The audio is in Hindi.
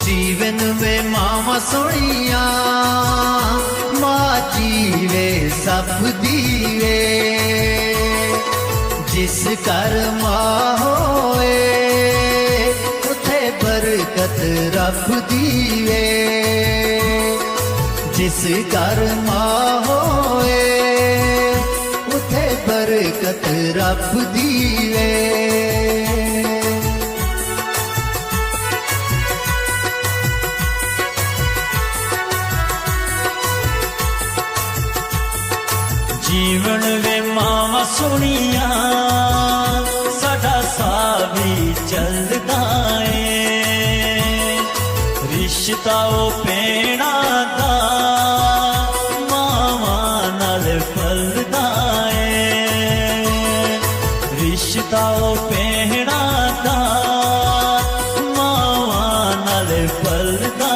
जीवन में मावा सोनिया मां जीवे सब दीवे जिस घर मां होए उथे बरकत रब दीवे जिस घर मां होए उथे बरकत रब दीवे जीवन वे मावा सोनिया साडा सावी चलदा है रिश्ता ओ पेड़ा दा मावा नाल फलदा है रिश्ता ओ पेड़ा दा मावा नाल फलदा